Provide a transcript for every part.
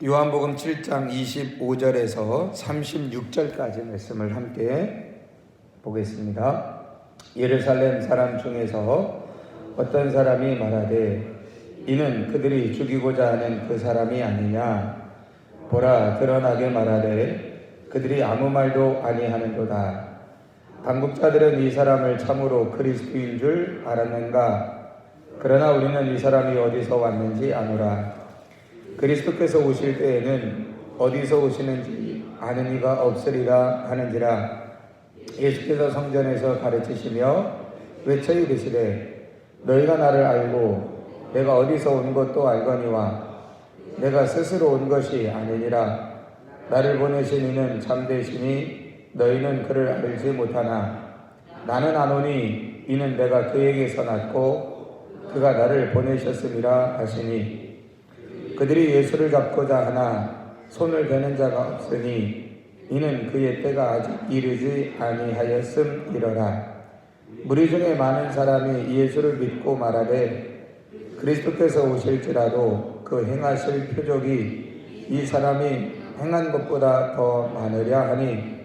요한복음 7장 25절에서 36절까지 말씀을 함께 보겠습니다. 예루살렘 사람 중에서 어떤 사람이 말하되 이는 그들이 죽이고자 하는 그 사람이 아니냐. 보라, 드러나게 말하되 그들이 아무 말도 아니하는도다. 당국자들은 이 사람을 참으로 그리스도인 줄 알았는가. 그러나 우리는 이 사람이 어디서 왔는지 아노라. 그리스도께서 오실 때에는 어디서 오시는지 아는 이가 없으리라 하는지라. 예수께서 성전에서 가르치시며 외쳐 이르시되 너희가 나를 알고 내가 어디서 온 것도 알거니와 내가 스스로 온 것이 아니니라. 나를 보내신 이는 참되시니 너희는 그를 알지 못하나 나는 아노니 이는 내가 그에게서 났고 그가 나를 보내셨음이라 하시니 그들이 예수를 잡고자 하나 손을 대는 자가 없으니 이는 그의 때가 아직 이르지 아니하였음이러라. 무리 중에 많은 사람이 예수를 믿고 말하되 그리스도께서 오실지라도 그 행하실 표적이 이 사람이 행한 것보다 더 많으랴 하니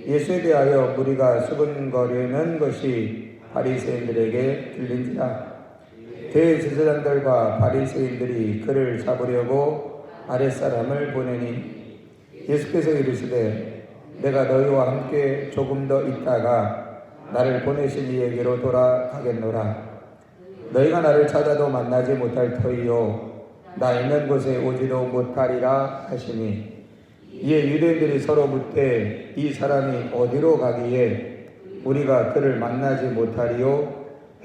예수에 대하여 무리가 수군거리는 것이 바리새인들에게 들린지라. 대제사장들과 바리새인들이 그를 잡으려고 아랫사람을 보내니 예수께서 이르시되 내가 너희와 함께 조금 더 있다가 나를 보내신 이에게로 돌아가겠노라. 너희가 나를 찾아도 만나지 못할 터이요 나 있는 곳에 오지도 못하리라 하시니 이에 유대인들이 서로 묻되 이 사람이 어디로 가기에 우리가 그를 만나지 못하리요.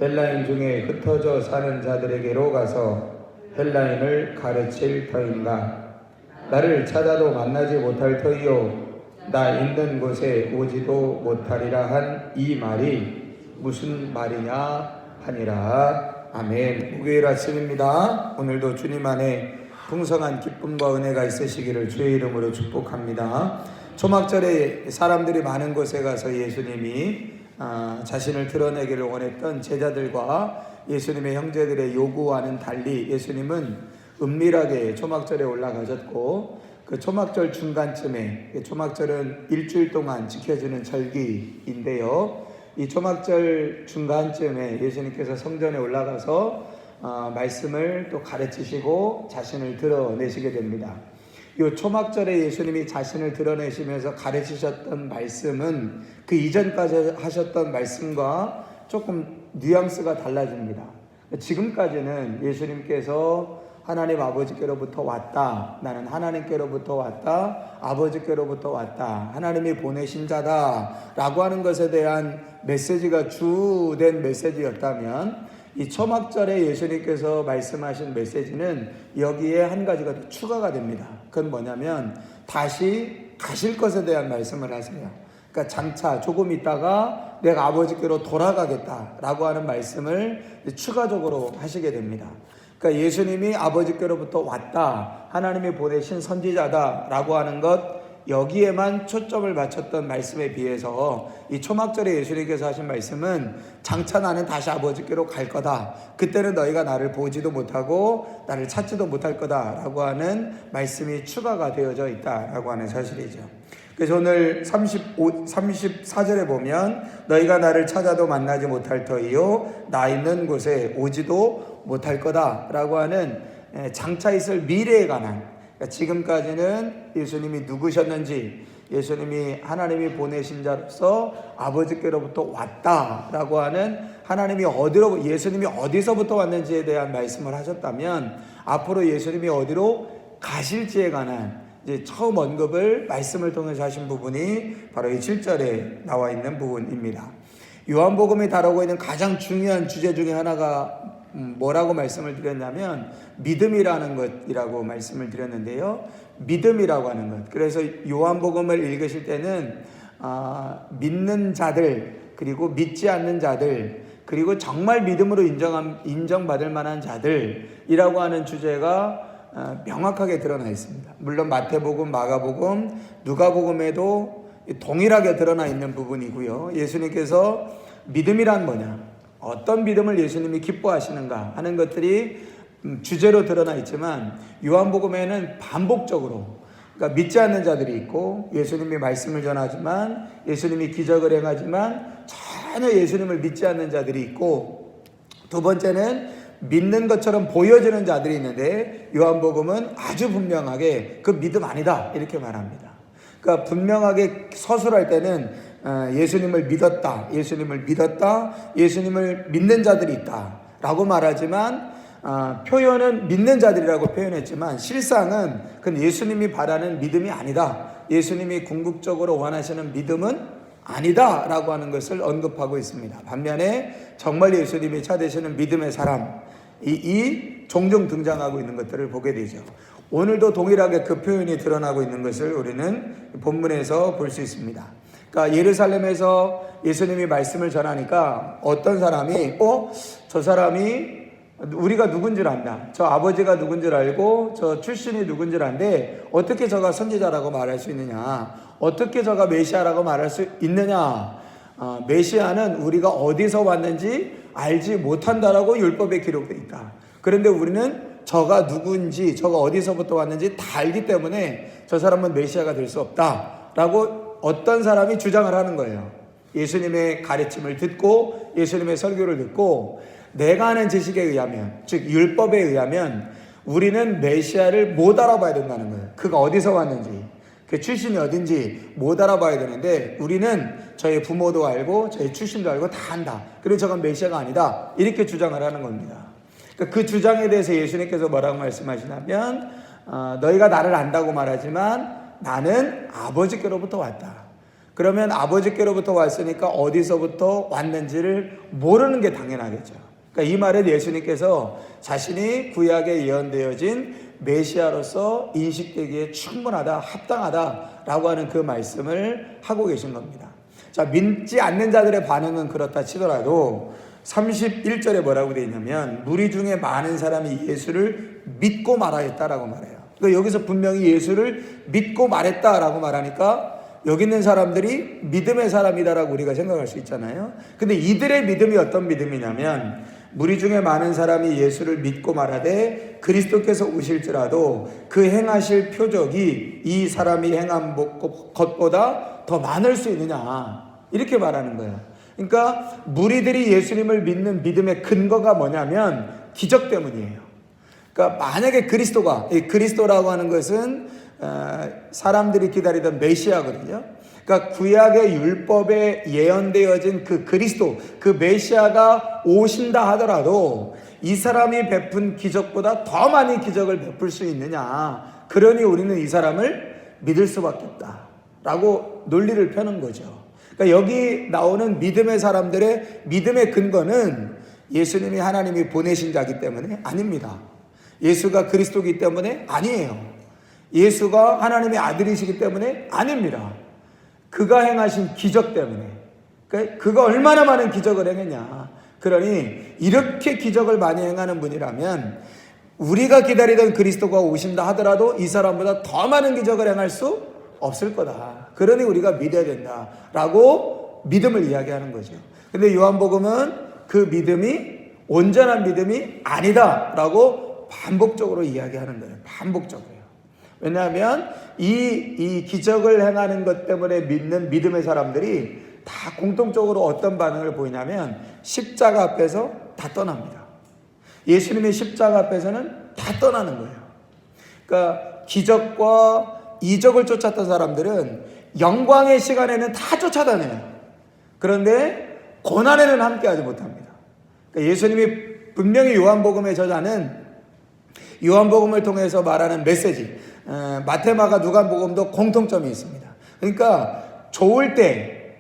헬라인 중에 흩어져 사는 자들에게로 가서 헬라인을 가르칠 터인가. 나를 찾아도 만나지 못할 터이요 나 있는 곳에 오지도 못하리라 한 이 말이 무슨 말이냐 하니라. 아멘. 목요일 아침입니다. 오늘도 주님 안에 풍성한 기쁨과 은혜가 있으시기를 주의 이름으로 축복합니다. 초막절에 사람들이 많은 곳에 가서 예수님이 자신을 드러내기를 원했던 제자들과 예수님의 형제들의 요구와는 달리 예수님은 은밀하게 초막절에 올라가셨고 그 초막절 중간쯤에, 초막절은 일주일 동안 지켜지는 절기인데요, 이 초막절 중간쯤에 예수님께서 성전에 올라가서 말씀을 또 가르치시고 자신을 드러내시게 됩니다. 이 초막절에 예수님이 자신을 드러내시면서 가르치셨던 말씀은 그 이전까지 하셨던 말씀과 조금 뉘앙스가 달라집니다. 지금까지는 예수님께서 하나님 아버지께로부터 왔다, 나는 하나님께로부터 왔다, 아버지께로부터 왔다, 하나님이 보내신 자다 라고 하는 것에 대한 메시지가 주된 메시지였다면 이 초막절에 예수님께서 말씀하신 메시지는 여기에 한 가지가 더 추가가 됩니다. 그건 뭐냐면 다시 가실 것에 대한 말씀을 하세요. 그러니까 장차 조금 있다가 내가 아버지께로 돌아가겠다라고 하는 말씀을 추가적으로 하시게 됩니다. 그러니까 예수님이 아버지께로부터 왔다, 하나님이 보내신 선지자다라고 하는 것, 여기에만 초점을 맞췄던 말씀에 비해서 이 초막절에 예수님께서 하신 말씀은 장차 나는 다시 아버지께로 갈 거다, 그때는 너희가 나를 보지도 못하고 나를 찾지도 못할 거다라고 하는 말씀이 추가가 되어져 있다라고 하는 사실이죠. 그래서 오늘 34절에 보면 너희가 나를 찾아도 만나지 못할 터이요 나 있는 곳에 오지도 못할 거다라고 하는 장차 있을 미래에 관한, 지금까지는 예수님이 누구셨는지, 예수님이 하나님이 보내신 자로서 아버지께로부터 왔다라고 하는 하나님이 예수님이 어디서부터 왔는지에 대한 말씀을 하셨다면, 앞으로 예수님이 어디로 가실지에 관한 이제 처음 언급을 말씀을 통해서 하신 부분이 바로 이 7절에 나와 있는 부분입니다. 요한복음이 다루고 있는 가장 중요한 주제 중에 하나가 뭐라고 말씀을 드렸냐면 믿음이라는 것이라고 말씀을 드렸는데요, 믿음이라고 하는 것. 그래서 요한복음을 읽으실 때는 믿는 자들, 그리고 믿지 않는 자들, 그리고 정말 믿음으로 인정받을 만한 자들이라고 하는 주제가 명확하게 드러나 있습니다. 물론 마태복음, 마가복음, 누가복음에도 동일하게 드러나 있는 부분이고요. 예수님께서 믿음이란 뭐냐, 어떤 믿음을 예수님이 기뻐하시는가 하는 것들이 주제로 드러나 있지만 요한복음에는 반복적으로 그러니까 믿지 않는 자들이 있고 예수님이 말씀을 전하지만 예수님이 기적을 행하지만 전혀 예수님을 믿지 않는 자들이 있고 두 번째는 믿는 것처럼 보여지는 자들이 있는데 요한복음은 아주 분명하게 그 믿음 아니다 이렇게 말합니다. 그러니까 분명하게 서술할 때는 예수님을 믿었다, 예수님을 믿는 자들이 있다 라고 말하지만 표현은 믿는 자들이라고 표현했지만 실상은 그건 예수님이 바라는 믿음이 아니다, 예수님이 궁극적으로 원하시는 믿음은 아니다 라고 하는 것을 언급하고 있습니다. 반면에 정말 예수님이 찾으시는 믿음의 사람 이 종종 등장하고 있는 것들을 보게 되죠. 오늘도 동일하게 그 표현이 드러나고 있는 것을 우리는 본문에서 볼 수 있습니다. 그러니까 예루살렘에서 예수님이 말씀을 전하니까 어떤 사람이 저 사람이 우리가 누군 줄 안다, 저 아버지가 누군 줄 알고 저 출신이 누군 줄 안데 어떻게 저가 선지자라고 말할 수 있느냐, 어떻게 저가 메시아라고 말할 수 있느냐, 메시아는 우리가 어디서 왔는지 알지 못한다라고 율법에 기록되어 있다. 그런데 우리는 저가 누군지 저가 어디서부터 왔는지 다 알기 때문에 저 사람은 메시아가 될 수 없다라고 어떤 사람이 주장을 하는 거예요. 예수님의 가르침을 듣고 예수님의 설교를 듣고 내가 아는 지식에 의하면, 즉 율법에 의하면 우리는 메시아를 못 알아봐야 된다는 거예요. 그가 어디서 왔는지, 그 출신이 어딘지 못 알아봐야 되는데 우리는 저희 부모도 알고 저희 출신도 알고 다 안다. 그래서 저건 메시아가 아니다. 이렇게 주장을 하는 겁니다. 그러니까 그 주장에 대해서 예수님께서 뭐라고 말씀하시냐면 너희가 나를 안다고 말하지만 나는 아버지께로부터 왔다. 그러면 아버지께로부터 왔으니까 어디서부터 왔는지를 모르는 게 당연하겠죠. 그러니까 이 말은 예수님께서 자신이 구약에 예언되어진 메시아로서 인식되기에 충분하다, 합당하다라고 하는 그 말씀을 하고 계신 겁니다. 자, 믿지 않는 자들의 반응은 그렇다 치더라도 31절에 뭐라고 되어 있냐면 무리 중에 많은 사람이 예수를 믿고 말하였다라고 말해요. 그러니까 여기서 분명히 예수를 믿고 말했다라고 말하니까 여기 있는 사람들이 믿음의 사람이다라고 우리가 생각할 수 있잖아요. 근데 이들의 믿음이 어떤 믿음이냐면 무리 중에 많은 사람이 예수를 믿고 말하되 그리스도께서 오실지라도 그 행하실 표적이 이 사람이 행한 것보다 더 많을 수 있느냐 이렇게 말하는 거예요. 그러니까 무리들이 예수님을 믿는 믿음의 근거가 뭐냐면 기적 때문이에요. 그러니까 만약에 그리스도라고 하는 것은 사람들이 기다리던 메시아거든요. 그러니까 구약의 율법에 예언되어진 그 그리스도, 그 메시아가 오신다 하더라도 이 사람이 베푼 기적보다 더 많은 기적을 베풀 수 있느냐, 그러니 우리는 이 사람을 믿을 수밖에 없다라고 논리를 펴는 거죠. 그러니까 여기 나오는 믿음의 사람들의 믿음의 근거는 예수님이 하나님이 보내신 자이기 때문에 아닙니다. 예수가 그리스도이기 때문에 아니에요. 예수가 하나님의 아들이시기 때문에 아닙니다. 그가 행하신 기적 때문에. 그러니까 그가 얼마나 많은 기적을 행했냐. 그러니 이렇게 기적을 많이 행하는 분이라면 우리가 기다리던 그리스도가 오신다 하더라도 이 사람보다 더 많은 기적을 행할 수 없을 거다. 그러니 우리가 믿어야 된다라고 믿음을 이야기하는 거죠. 근데 요한복음은 그 믿음이 온전한 믿음이 아니다라고 반복적으로 이야기하는 거예요. 반복적으로요. 왜냐하면 이 기적을 행하는 것 때문에 믿는 믿음의 사람들이 다 공통적으로 어떤 반응을 보이냐면 십자가 앞에서 다 떠납니다. 예수님의 십자가 앞에서는 다 떠나는 거예요. 그러니까 기적과 이적을 쫓았던 사람들은 영광의 시간에는 다 쫓아다녀요. 그런데 고난에는 함께하지 못합니다. 그러니까 예수님이 분명히 요한복음의 저자는 요한복음을 통해서 말하는 메시지, 마태마가 누가복음도 공통점이 있습니다. 그러니까 좋을 때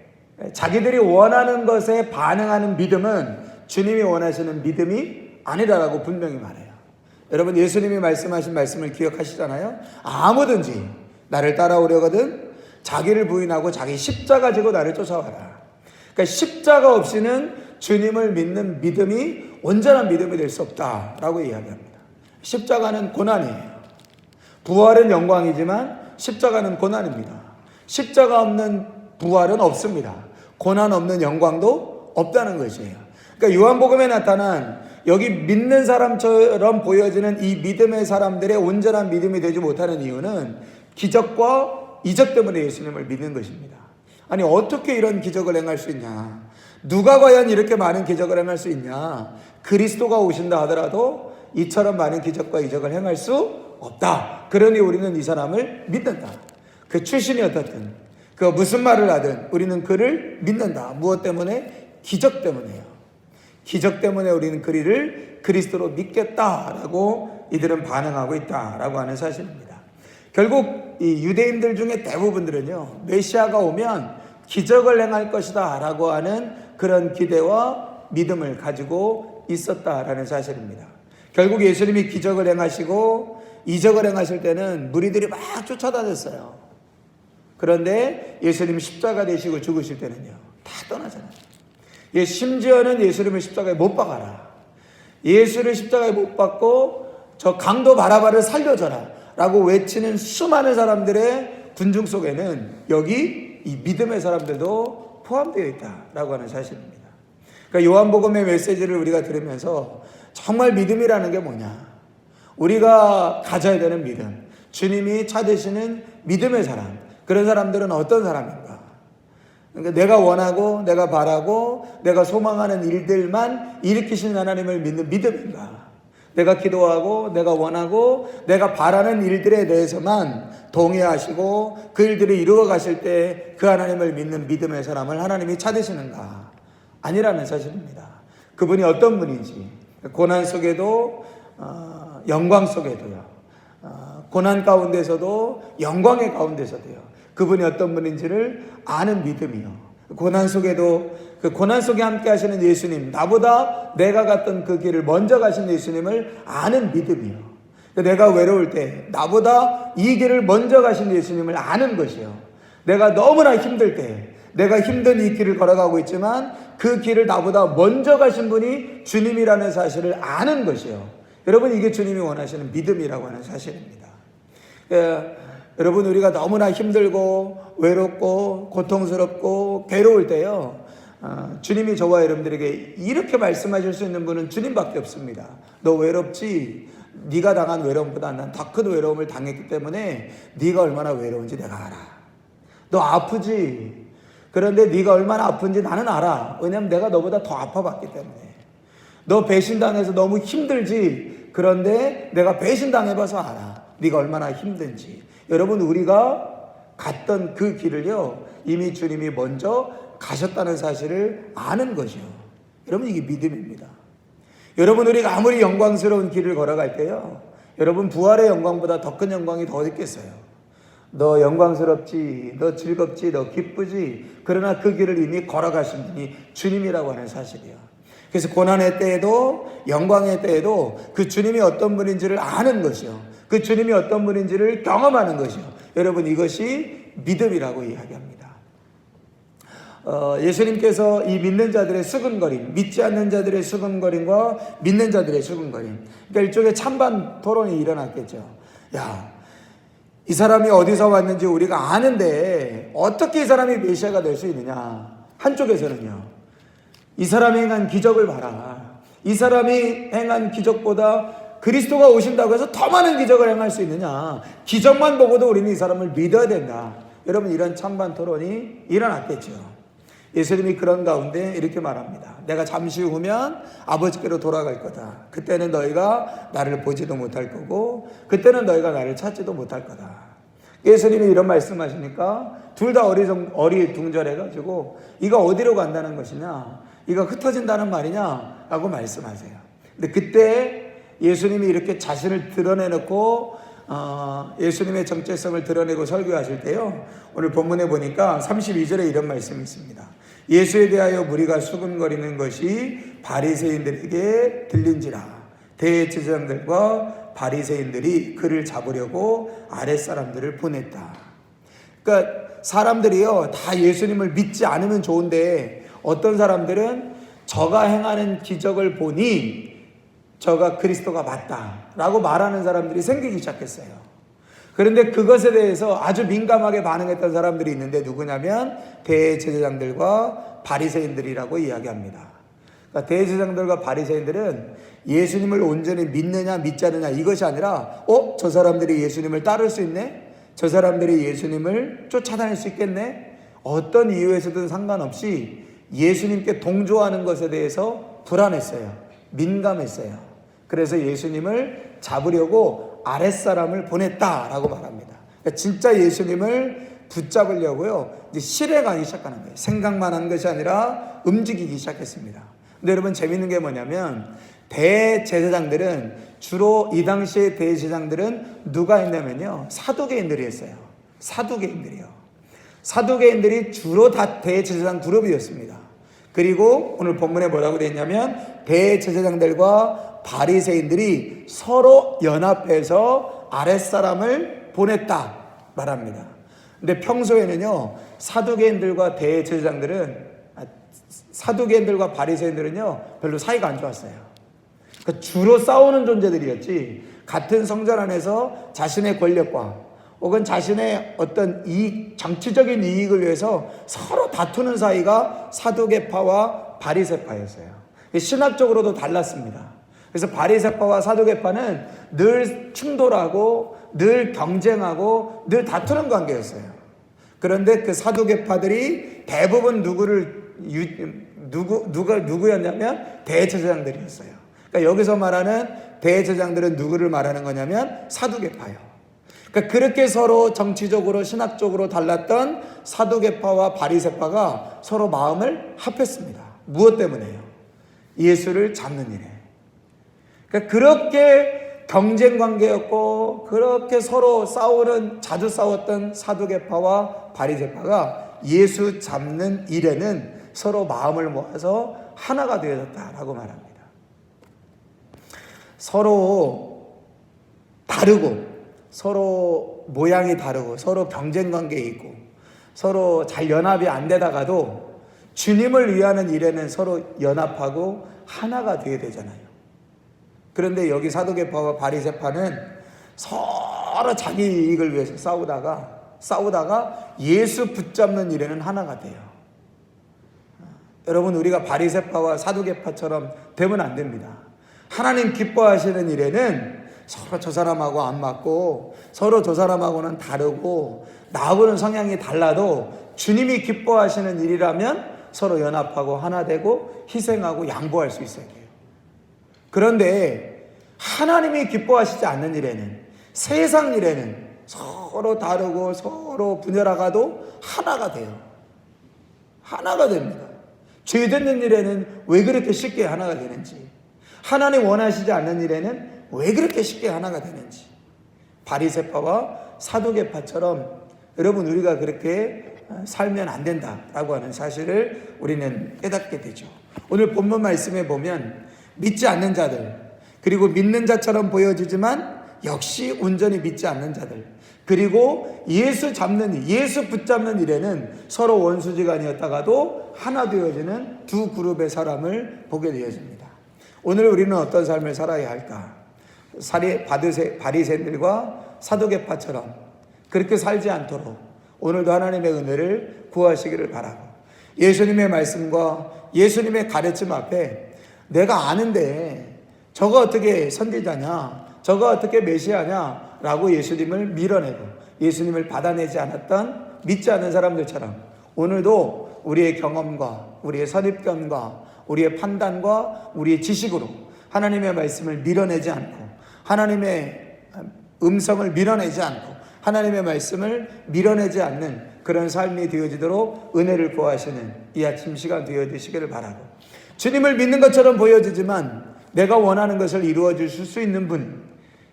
자기들이 원하는 것에 반응하는 믿음은 주님이 원하시는 믿음이 아니라고 분명히 말해요. 여러분 예수님이 말씀하신 말씀을 기억하시잖아요. 아무든지 나를 따라오려거든 자기를 부인하고 자기 십자가 지고 나를 쫓아와라. 그러니까 십자가 없이는 주님을 믿는 믿음이 온전한 믿음이 될 수 없다라고 이야기합니다. 십자가는 고난이에요. 부활은 영광이지만 십자가는 고난입니다. 십자가 없는 부활은 없습니다. 고난 없는 영광도 없다는 것이에요. 그러니까 요한복음에 나타난 여기 믿는 사람처럼 보여지는 이 믿음의 사람들의 온전한 믿음이 되지 못하는 이유는 기적과 이적 때문에 예수님을 믿는 것입니다. 아니 어떻게 이런 기적을 행할 수 있냐? 누가 과연 이렇게 많은 기적을 행할 수 있냐? 그리스도가 오신다 하더라도 이처럼 많은 기적과 이적을 행할 수 없다. 그러니 우리는 이 사람을 믿는다. 그 출신이 어떻든 그 무슨 말을 하든 우리는 그를 믿는다. 무엇 때문에? 기적 때문에요. 기적 때문에 우리는 그를 그리스도로 믿겠다라고 이들은 반응하고 있다라고 하는 사실입니다. 결국 이 유대인들 중에 대부분들은요, 메시아가 오면 기적을 행할 것이다 라고 하는 그런 기대와 믿음을 가지고 있었다라는 사실입니다. 결국 예수님이 기적을 행하시고 이적을 행하실 때는 무리들이 막 쫓아다녔어요. 그런데 예수님이 십자가 되시고 죽으실 때는요, 다 떠나잖아요. 심지어는 예수님을 십자가에 못 박아라. 예수를 십자가에 못 박고 저 강도 바라바를 살려줘라 라고 외치는 수많은 사람들의 군중 속에는 여기 이 믿음의 사람들도 포함되어 있다라고 하는 사실입니다. 그러니까 요한복음의 메시지를 우리가 들으면서 정말 믿음이라는 게 뭐냐? 우리가 가져야 되는 믿음, 주님이 찾으시는 믿음의 사람, 그런 사람들은 어떤 사람인가? 그러니까 내가 원하고 내가 바라고 내가 소망하는 일들만 일으키시는 하나님을 믿는 믿음인가? 내가 기도하고 내가 원하고 내가 바라는 일들에 대해서만 동의하시고 그 일들을 이루어 가실 때 그 하나님을 믿는 믿음의 사람을 하나님이 찾으시는가? 아니라는 사실입니다. 그분이 어떤 분인지, 고난 속에도 영광 속에도요, 고난 가운데서도 영광의 가운데서도요, 그분이 어떤 분인지를 아는 믿음이요. 고난 속에도 그 고난 속에 함께 하시는 예수님, 나보다 내가 갔던 그 길을 먼저 가신 예수님을 아는 믿음이요. 내가 외로울 때 나보다 이 길을 먼저 가신 예수님을 아는 것이요. 내가 너무나 힘들 때, 내가 힘든 이 길을 걸어가고 있지만 그 길을 나보다 먼저 가신 분이 주님이라는 사실을 아는 것이요. 여러분, 이게 주님이 원하시는 믿음이라고 하는 사실입니다. 여러분, 우리가 너무나 힘들고 외롭고 고통스럽고 괴로울 때요, 주님이 저와 여러분들에게 이렇게 말씀하실 수 있는 분은 주님밖에 없습니다. 너 외롭지? 네가 당한 외로움보다 난 더 큰 외로움을 당했기 때문에 네가 얼마나 외로운지 내가 알아. 너 아프지? 그런데 네가 얼마나 아픈지 나는 알아. 왜냐하면 내가 너보다 더 아파봤기 때문에. 너 배신당해서 너무 힘들지? 그런데 내가 배신당해봐서 알아. 네가 얼마나 힘든지. 여러분, 우리가 갔던 그 길을요, 이미 주님이 먼저 가셨다는 사실을 아는 것이요. 여러분, 이게 믿음입니다. 여러분, 우리가 아무리 영광스러운 길을 걸어갈 때요, 여러분, 부활의 영광보다 더 큰 영광이 더 있겠어요. 너 영광스럽지, 너 즐겁지, 너 기쁘지. 그러나 그 길을 이미 걸어가신 분이 주님이라고 하는 사실이요. 그래서 고난의 때에도 영광의 때에도 그 주님이 어떤 분인지를 아는 것이요, 그 주님이 어떤 분인지를 경험하는 것이요. 여러분, 이것이 믿음이라고 이야기합니다. 예수님께서 이 믿는 자들의 수근거림, 믿지 않는 자들의 수근거림과 믿는 자들의 수근거림, 그러니까 일종의 찬반 토론이 일어났겠죠. 야, 이 사람이 어디서 왔는지 우리가 아는데 어떻게 이 사람이 메시아가 될 수 있느냐? 한쪽에서는요, 이 사람이 행한 기적을 봐라. 이 사람이 행한 기적보다 그리스도가 오신다고 해서 더 많은 기적을 행할 수 있느냐? 기적만 보고도 우리는 이 사람을 믿어야 된다. 여러분, 이런 찬반 토론이 일어났겠죠. 예수님이 그런 가운데 이렇게 말합니다. 내가 잠시 후면 아버지께로 돌아갈 거다. 그때는 너희가 나를 보지도 못할 거고 그때는 너희가 나를 찾지도 못할 거다. 예수님이 이런 말씀하시니까 둘 다 어리둥절해가지고 이거 어디로 간다는 것이냐, 이거 흩어진다는 말이냐 라고 말씀하세요. 근데 그때 예수님이 이렇게 자신을 드러내놓고 예수님의 정체성을 드러내고 설교하실 때요, 오늘 본문에 보니까 32절에 이런 말씀이 있습니다. 예수에 대하여 무리가 수군거리는 것이 바리새인들에게 들린지라. 대제사장들과 바리새인들이 그를 잡으려고 아랫사람들을 보냈다. 그러니까 사람들이요, 다 예수님을 믿지 않으면 좋은데 어떤 사람들은 저가 행하는 기적을 보니 저가 그리스도가 맞다라고 말하는 사람들이 생기기 시작했어요. 그런데 그것에 대해서 아주 민감하게 반응했던 사람들이 있는데 누구냐면 대제사장들과 바리새인들이라고 이야기합니다. 그러니까 대제사장들과 바리새인들은 예수님을 온전히 믿느냐 믿지 않느냐 이것이 아니라 저 사람들이 예수님을 따를 수 있네? 저 사람들이 예수님을 쫓아다닐 수 있겠네? 어떤 이유에서든 상관없이 예수님께 동조하는 것에 대해서 불안했어요. 민감했어요. 그래서 예수님을 잡으려고 아랫사람을 보냈다라고 말합니다. 그러니까 진짜 예수님을 붙잡으려고요, 이제 실행하기 시작하는 거예요. 생각만 한 것이 아니라 움직이기 시작했습니다. 근데 여러분 재밌는 게 뭐냐면 대제사장들은 주로 이 당시의 대제사장들은 누가 했냐면요, 사두개인들이 했어요. 사두개인들이요. 사두개인들이 주로 다 대제사장 그룹이었습니다. 그리고 오늘 본문에 뭐라고 되어 있냐면 대제사장들과 바리새인들이 서로 연합해서 아랫사람을 보냈다 말합니다. 근데 평소에는요, 사두개인들과 바리새인들은요 별로 사이가 안 좋았어요. 그러니까 주로 싸우는 존재들이었지, 같은 성전 안에서 자신의 권력과 혹은 자신의 어떤 정치적인 이익을 위해서 서로 다투는 사이가 사두개파와 바리새파였어요. 신학적으로도 달랐습니다. 그래서 바리새파와 사두개파는 늘 충돌하고 늘 경쟁하고 늘 다투는 관계였어요. 그런데 그 사두개파들이 대부분 누구였냐면 대제사장들이었어요. 그러니까 여기서 말하는 대제사장들은 누구를 말하는 거냐면 사두개파요. 그러니까 그렇게 서로 정치적으로 신학적으로 달랐던 사두개파와 바리새파가 서로 마음을 합했습니다. 무엇 때문에요? 예수를 잡는 일에. 그러니까 그렇게 경쟁 관계였고 그렇게 서로 자주 싸웠던 사두개파와 바리새파가 예수 잡는 일에는 서로 마음을 모아서 하나가 되어졌다라고 말합니다. 서로 다르고 서로 모양이 다르고 서로 경쟁 관계에 있고 서로 잘 연합이 안 되다가도 주님을 위하는 일에는 서로 연합하고 하나가 되어야 되잖아요. 그런데 여기 사두개파와 바리새파는 서로 자기 이익을 위해서 싸우다가 예수 붙잡는 일에는 하나가 돼요. 여러분, 우리가 바리새파와 사두개파처럼 되면 안 됩니다. 하나님 기뻐하시는 일에는 서로 저 사람하고 안 맞고 서로 저 사람하고는 다르고 나하고는 성향이 달라도 주님이 기뻐하시는 일이라면 서로 연합하고 하나 되고 희생하고 양보할 수 있어야 돼요. 그런데 하나님이 기뻐하시지 않는 일에는, 세상 일에는 서로 다르고 서로 분열하가도 하나가 돼요. 하나가 됩니다. 죄 짓는 일에는 왜 그렇게 쉽게 하나가 되는지, 하나님 원하시지 않는 일에는 왜 그렇게 쉽게 하나가 되는지, 바리새파와 사두개파처럼 여러분 우리가 그렇게 살면 안 된다라고 하는 사실을 우리는 깨닫게 되죠. 오늘 본문 말씀에 보면 믿지 않는 자들, 그리고 믿는 자처럼 보여지지만 역시 온전히 믿지 않는 자들, 그리고 예수 붙잡는 일에는 서로 원수지간이었다가도 하나 되어지는 두 그룹의 사람을 보게 되어집니다. 오늘 우리는 어떤 삶을 살아야 할까? 바리새인들과 사두개파처럼 그렇게 살지 않도록 오늘도 하나님의 은혜를 구하시기를 바라고, 예수님의 말씀과 예수님의 가르침 앞에 내가 아는데 저거 어떻게 선지자냐, 저거 어떻게 메시아냐 라고 예수님을 밀어내고 예수님을 받아내지 않았던 믿지 않는 사람들처럼 오늘도 우리의 경험과 우리의 선입견과 우리의 판단과 우리의 지식으로 하나님의 말씀을 밀어내지 않고 하나님의 음성을 밀어내지 않고 하나님의 말씀을 밀어내지 않는 그런 삶이 되어지도록 은혜를 구하시는 이 아침 시간 되어지시기를 바라고, 주님을 믿는 것처럼 보여지지만 내가 원하는 것을 이루어 주실 수 있는 분,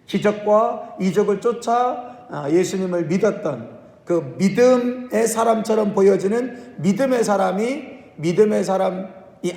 기적과 이적을 쫓아 예수님을 믿었던 그 믿음의 사람처럼 보여지는 믿음의 사람이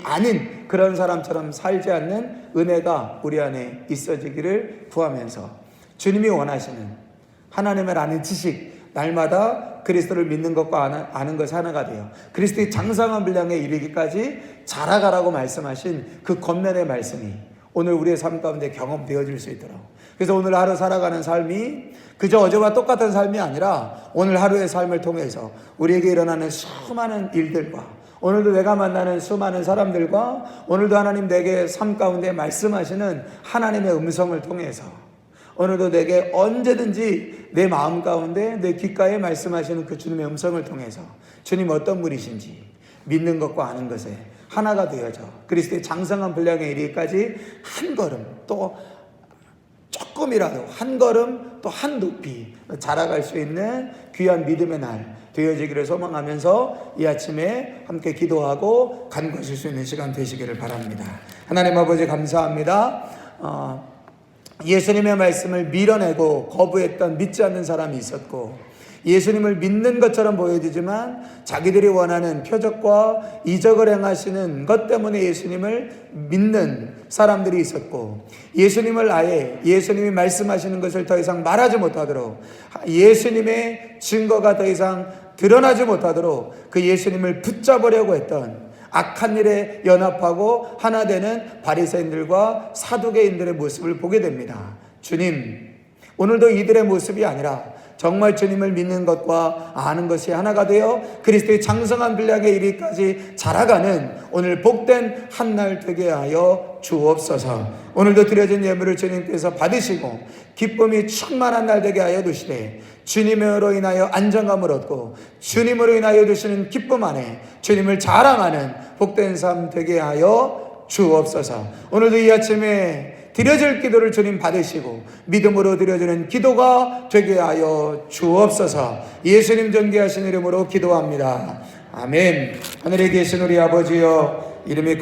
아닌 그런 사람처럼 살지 않는 은혜가 우리 안에 있어지기를 구하면서, 주님이 원하시는 하나님을 아는 지식, 날마다 그리스도를 믿는 것과 아는 것이 하나가 되어 그리스도의 장성한 분량에 이르기까지 자라가라고 말씀하신 그 권면의 말씀이 오늘 우리의 삶 가운데 경험되어질 수 있도록, 그래서 오늘 하루 살아가는 삶이 그저 어제와 똑같은 삶이 아니라 오늘 하루의 삶을 통해서 우리에게 일어나는 수많은 일들과 오늘도 내가 만나는 수많은 사람들과 오늘도 하나님 내게 삶 가운데 말씀하시는 하나님의 음성을 통해서 오늘도 내게 언제든지 내 마음 가운데 내 귓가에 말씀하시는 그 주님의 음성을 통해서 주님 어떤 분이신지 믿는 것과 아는 것에 하나가 되어져 그리스도의 장성한 분량에 이르기까지 한 걸음 또 조금이라도 한 걸음 또 한 높이 자라갈 수 있는 귀한 믿음의 날 되어지기를 소망하면서 이 아침에 함께 기도하고 간구하실 수 있는 시간 되시기를 바랍니다. 하나님 아버지 감사합니다. 예수님의 말씀을 밀어내고 거부했던 믿지 않는 사람이 있었고 예수님을 믿는 것처럼 보여지지만 자기들이 원하는 표적과 이적을 행하시는 것 때문에 예수님을 믿는 사람들이 있었고 예수님을 아예 예수님이 말씀하시는 것을 더 이상 말하지 못하도록 예수님의 증거가 더 이상 드러나지 못하도록 그 예수님을 붙잡으려고 했던 악한 일에 연합하고 하나 되는 바리새인들과 사두개인들의 모습을 보게 됩니다. 주님, 오늘도 이들의 모습이 아니라 정말 주님을 믿는 것과 아는 것이 하나가 되어 그리스도의 장성한 분량에 이르기까지 자라가는 오늘 복된 한 날 되게 하여 주옵소서. 오늘도 드려진 예물을 주님께서 받으시고 기쁨이 충만한 날 되게 하여 주시되 주님으로 인하여 안정감을 얻고 주님으로 인하여 주시는 기쁨 안에 주님을 자랑하는 복된 삶 되게 하여 주옵소서. 오늘도 이 아침에 드려질 기도를 주님 받으시고 믿음으로 드려지는 기도가 되게 하여 주옵소서. 예수님 존귀하신 이름으로 기도합니다. 아멘. 하늘에 계신 우리 아버지여, 이름이